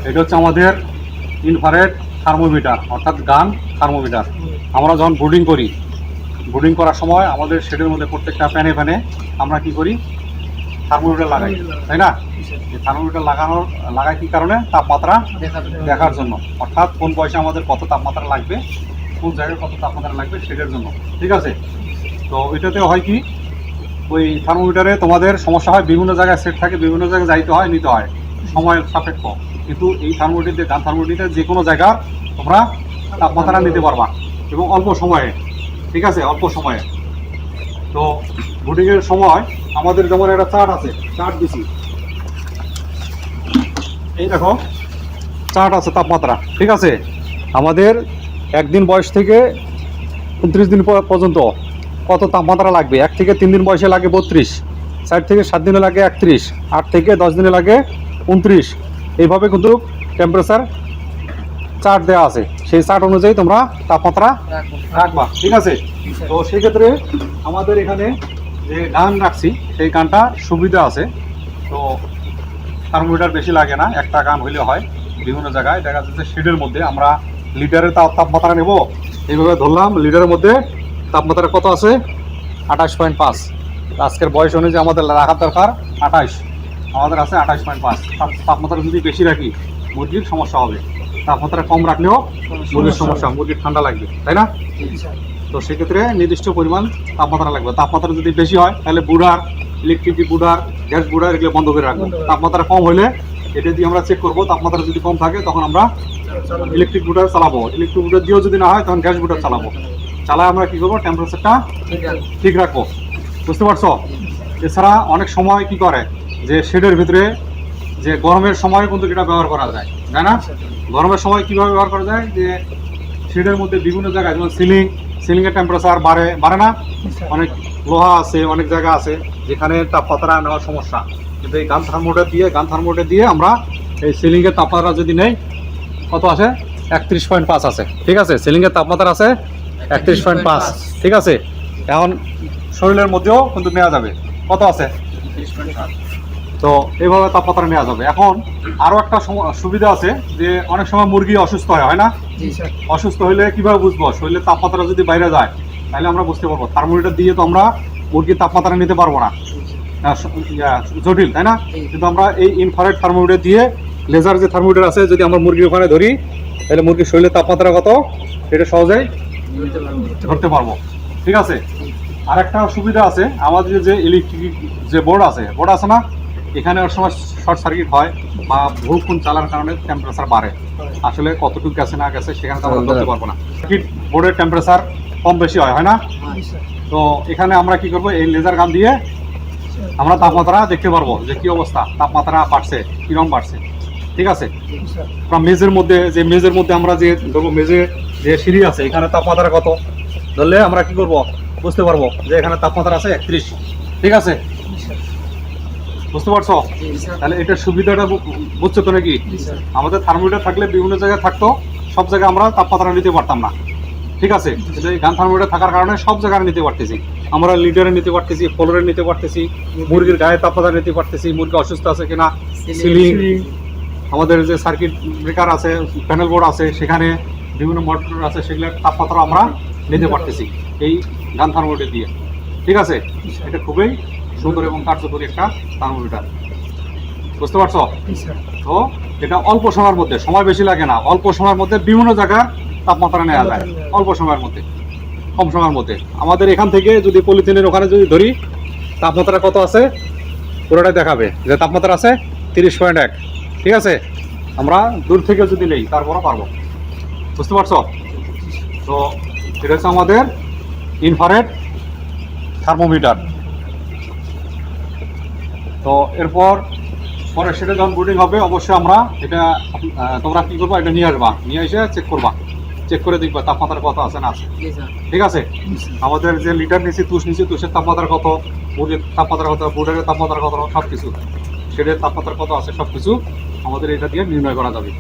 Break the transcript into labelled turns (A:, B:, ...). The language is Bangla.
A: এটা হচ্ছে আমাদের ইনফ্রারেড থার্মোমিটার, অর্থাৎ গান থার্মোমিটার। আমরা যখন বোর্ডিং করার সময় আমাদের শেডের মধ্যে প্রত্যেকটা ফ্যানে আমরা কি করি, থার্মোমিটার লাগাই, তাই না? এই থার্মোমিটার লাগাই কি কারণে? তাপমাত্রা দেখার জন্য, অর্থাৎ কোন বয়সে আমাদের কত তাপমাত্রা লাগবে, কোন জায়গায় কত তাপমাত্রা লাগবে সেটার জন্য, ঠিক আছে? তো এটাতে হয় কি, ওই থার্মোমিটারে তোমাদের সমস্যা হয়, বিভিন্ন জায়গায় সেট থাকে, বিভিন্ন জায়গায় যাইতে হয়, নিতে হয়, সময় সাপেক্ষ। কিন্তু এই থার্মোমিটার দিয়ে গান থার্মোমিটার যে কোনো জায়গার তোমরা তাপমাত্রা নিতে পারবা এবং অল্প সময়ে, ঠিক আছে, অল্প সময়ে। তো বোর্ডিংয়ের সময় আমাদের যেমন একটা চার্ট আছে, চার্ট দিছি, এই দেখো চার্ট আছে তাপমাত্রা, ঠিক আছে? আমাদের একদিন বয়স থেকে 29 দিন পর্যন্ত কত তাপমাত্রা লাগবে। 1 থেকে 3 দিন বয়সে লাগে 32, 4 থেকে 7 দিনে লাগে 31, 8 থেকে 10 দিনে লাগে 29। এইভাবে কিন্তু টেম্পারেচার চার্ট দেওয়া আছে, সেই চার্ট অনুযায়ী তোমরা তাপমাত্রা রাখবা, ঠিক আছে? তো সেই ক্ষেত্রে আমাদের এখানে যে গান রাখছি সেই গানটা সুবিধা আছে। তো থার্মোমিটার বেশি লাগে না, একটা গান হইলে হয়। বিভিন্ন জায়গায় দেখা যাচ্ছে শেডের মধ্যে আমরা লিটারের তাপমাত্রা নেব, এইভাবে ধরলাম, লিটারের মধ্যে তাপমাত্রা কত আছে? 28.5। আজকের বয়স অনুযায়ী আমাদের রাখার দরকার 28, আমাদের আছে 28.5। তাপমাত্রা যদি বেশি রাখি মুরগির সমস্যা হবে, তাপমাত্রা কম রাখলেও মুরগির সমস্যা, মুরগির ঠান্ডা লাগবে, তাই না? তো সেক্ষেত্রে নির্দিষ্ট পরিমাণ তাপমাত্রা লাগবে। তাপমাত্রা যদি বেশি হয় তাহলে বুডার, ইলেকট্রিক বুডার, গ্যাস বুডার এগুলো বন্ধ করে রাখবো। তাপমাত্রা কম হলে এটা দিয়ে আমরা চেক করবো, তাপমাত্রা যদি কম থাকে তখন আমরা ইলেকট্রিক বুডার চালাবো। ইলেকট্রিক বুডার দিয়েও যদি না হয় তখন গ্যাস বুডার চালাবো। চালায় আমরা কী করবো, টেম্পারেচারটা ঠিক রাখবো, বুঝতে পারছো? এছাড়া অনেক সময় কি করে যে শেডের ভিতরে যে গরমের সময় কিন্তু এটা ব্যবহার করা যায়, তাই না? গরমের সময় কীভাবে ব্যবহার করা যায়, যে শেডের মধ্যে বিভিন্ন জায়গায় যেমন সিলিংয়ের টেম্পারেচার বাড়ে না, অনেক লোহা আছে, অনেক জায়গা আছে যেখানে তাপমাত্রা নেওয়ার সমস্যা। কিন্তু এই গান থার্মোমিটার দিয়ে আমরা এই সিলিংয়ের তাপমাত্রা যদি নেই, কত আছে? 31.5 আছে, ঠিক আছে? সিলিংয়ের তাপমাত্রা আছে 31.5, ঠিক আছে? এখন শরীরের মধ্যেও কিন্তু নেওয়া যাবে, কত আছে? 30.7। তো এইভাবে তাপমাত্রা নেওয়া যাবে। এখন আরও একটা সুবিধা আছে যে অনেক সময় মুরগি অসুস্থ হয় না? অসুস্থ হইলে কিভাবে বুঝবো? শরীরের তাপমাত্রা যদি বাইরে যায় তাহলে আমরা বুঝতে পারবো। থার্মোমিটার দিয়ে তো আমরা মুরগির তাপমাত্রা নিতে পারবো না, জটিল, তাই না? কিন্তু আমরা এই ইনফ্রারেড থার্মোমিটার দিয়ে, লেজার যে থার্মোমিটার আছে, যদি আমরা মুরগির ওখানে ধরি তাহলে মুরগির শরীরের তাপমাত্রা কত এটা সহজেই ধরতে পারবো, ঠিক আছে? আর একটা সুবিধা আছে, আমাদের যে ইলেকট্রিক যে বোর্ড আছে না, এখানে ওর সময় শর্ট সার্কিট হয় বা বহুক্ষণ চালার কারণে টেম্পারেচার বাড়ে। আসলে কতটুকু গেছে না গেছে সেখানে তো আমরা ধরতে পারবো না। সার্কিট বোর্ডের টেম্পারেচার কম বেশি হয় না? তো এখানে আমরা কি করবো, এই লেজার গান দিয়ে আমরা তাপমাত্রা দেখতে পারবো যে কি অবস্থা, তাপমাত্রা বাড়ছে কিরকম বাড়ছে, ঠিক আছে? মেজের মধ্যে আমরা যে ধরবো, মেজে যে সিঁড়ি আছে এখানে তাপমাত্রা কত ধরলে আমরা কি করবো, বুঝতে পারবো যে এখানে তাপমাত্রা আছে 31, ঠিক আছে? বুঝতে পারছো? তাহলে এটার সুবিধাটা বুঝছো তো নাকি? আমাদের থার্মোমিটার থাকলে বিভিন্ন জায়গায় থাকতো, সব জায়গায় আমরা তাপমাত্রা নিতে পারতাম না, ঠিক আছে? কিন্তু এই গান থার্মোমিটার থাকার কারণে সব জায়গায় নিতে পারতেছি আমরা, লিটারে নিতে পারতেছি, ফ্লোরে নিতে পারতেছি, মুরগির গায়ে তাপমাত্রা নিতে পারতেছি, মুরগি অসুস্থ আছে কিনা, সিলিং, আমাদের যে সার্কিট ব্রেকার আছে, প্যানেল বোর্ড আছে, সেখানে বিভিন্ন মোটর আছে, সেগুলোর তাপমাত্রা আমরা নিতে পারতেছি এই গান থার্মোমিটার দিয়ে, ঠিক আছে? এটা খুবই সুন্দর এবং কার্যকরী একটা থার্মোমিটার, বুঝতে পারছো? তো এটা অল্প সময়ের মধ্যে, সময় বেশি লাগে না, অল্প সময়ের মধ্যে বিভিন্ন জায়গার তাপমাত্রা নেওয়া যায়, অল্প সময়ের মধ্যে, কম সময়ের মধ্যে। আমাদের এখান থেকে যদি পলিথিনের ওখানে যদি ধরি, তাপমাত্রা কত আছে পুরোটাই দেখাবে যে তাপমাত্রা আছে 30.1, ঠিক আছে? আমরা দূর থেকে যদি নেই তারপরও পারবো, বুঝতে পারছো? তো এটা হচ্ছে আমাদের ইনফ্রারেড থার্মোমিটার। তো এরপর সেটা যখন বোর্ডিং হবে অবশ্যই আমরা এটা, তোমরা কী করবা, এটা নিয়ে আসবা, নিয়ে এসে চেক করে দেখবা তাপমাত্রা কত আছে না আছে, ঠিক আছে? আমাদের যে লিটার নিচ্ছি, তুষের তাপমাত্রা কত, মুরগির তাপমাত্রা কত, বোর্ডের তাপমাত্রা কত, সব কিছু, সেটার তাপমাত্রা কত আছে সব কিছু আমাদের এটা দিয়ে নির্ণয় করা যাবে।